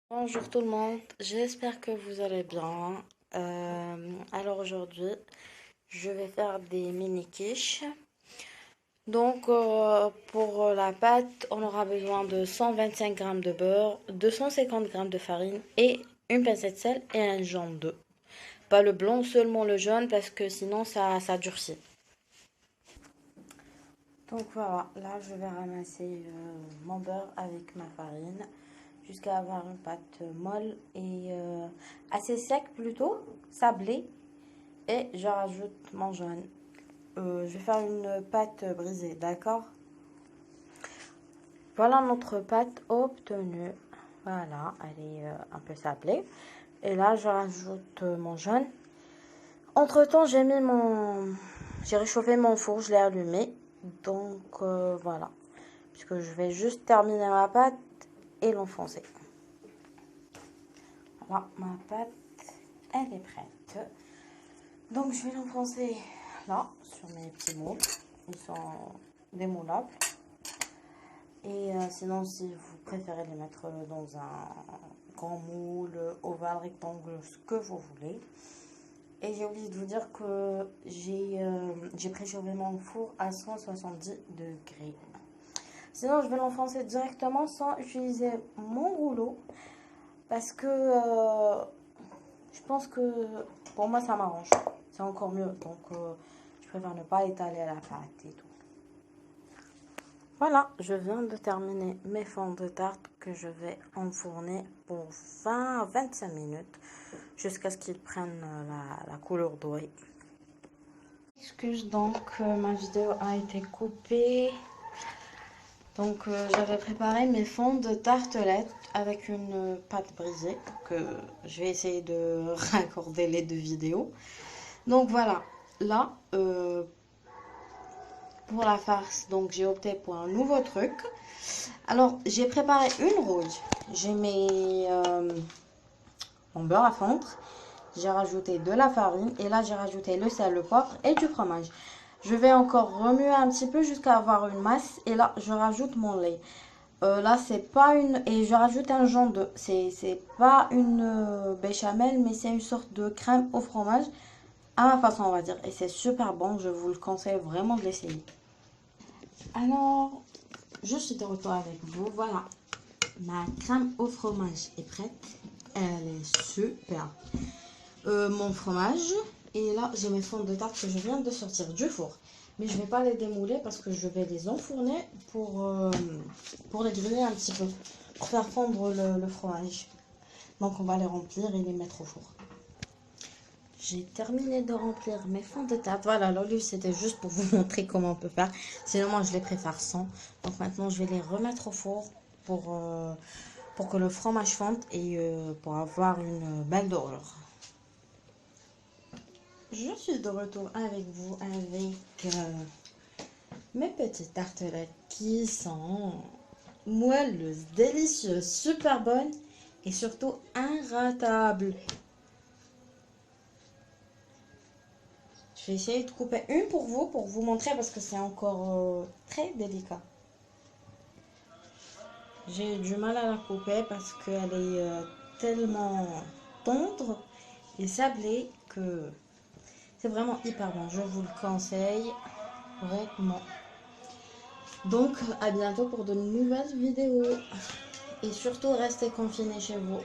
Bonjour tout le monde, j'espère que vous allez bien. Alors aujourd'hui, je vais faire des mini quiches. Donc pour la pâte, on aura besoin de 125 g de beurre, 250 g de farine et une pincée de sel et un jaune d'œuf. Pas le blanc, seulement le jaune parce que sinon ça durcit. Donc voilà, là je vais ramasser mon beurre avec ma farine jusqu'à avoir une pâte molle et assez sec plutôt, sablée. Et je rajoute mon jaune. Je vais faire une pâte brisée, d'accord? Voilà notre pâte obtenue. Voilà, elle est un peu sablée. Et là, je rajoute mon jaune. Entre-temps, j'ai réchauffé mon four, je l'ai allumé. Donc voilà, puisque je vais juste terminer ma pâte et l'enfoncer. Voilà, ma pâte, elle est prête. Donc je vais l'enfoncer là, sur mes petits moules. Ils sont démoulables. Et sinon, si vous préférez les mettre dans un grand moule, ovale, rectangle, ce que vous voulez. Et j'ai oublié de vous dire que j'ai préchauffé mon four à 170 degrés. Sinon, je vais l'enfoncer directement sans utiliser mon rouleau. Parce que je pense que pour moi, ça m'arrange. C'est encore mieux. Donc, je préfère ne pas étaler la pâte et tout. Voilà, je viens de terminer mes fonds de tarte que je vais enfourner pour 20 à 25 minutes jusqu'à ce qu'ils prennent la couleur dorée. Excuse donc, ma vidéo a été coupée. Donc j'avais préparé mes fonds de tartelette avec une pâte brisée que je vais essayer de raccorder les deux vidéos. Donc voilà, là pour la farce, donc j'ai opté pour un nouveau truc. Alors j'ai préparé une rouille. J'ai mis mon beurre à fondre. J'ai rajouté de la farine et là j'ai rajouté le sel, le poivre et du fromage. Je vais encore remuer un petit peu jusqu'à avoir une masse et là je rajoute mon lait. Là c'est pas une et je rajoute un jaune d'œuf. C'est pas une béchamel mais c'est une sorte de crème au fromage à ma façon on va dire et c'est super bon. Je vous le conseille vraiment de l'essayer. Alors je suis de retour avec vous. Voilà, ma crème au fromage est prête. Elle est super. Mon fromage. Et là, j'ai mes fonds de tarte que je viens de sortir du four. Mais je ne vais pas les démouler parce que je vais les enfourner pour les griller un petit peu. Pour faire fondre le fromage. Donc, on va les remplir et les mettre au four. J'ai terminé de remplir mes fonds de tarte. Voilà, l'olive, c'était juste pour vous montrer comment on peut faire. Sinon, moi, je les préfère sans. Donc, maintenant, je vais les remettre au four pour que le fromage fonde et pour avoir une belle dorure. Je suis de retour avec vous avec mes petites tartelettes qui sont moelleuses, délicieuses, super bonnes et surtout inratables. Je vais essayer de couper une pour vous montrer parce que c'est encore très délicat. J'ai du mal à la couper parce qu'elle est tellement tendre et sablée que c'est vraiment hyper bon. Je vous le conseille vraiment. Donc, à bientôt pour de nouvelles vidéos. Et surtout, restez confinés chez vous.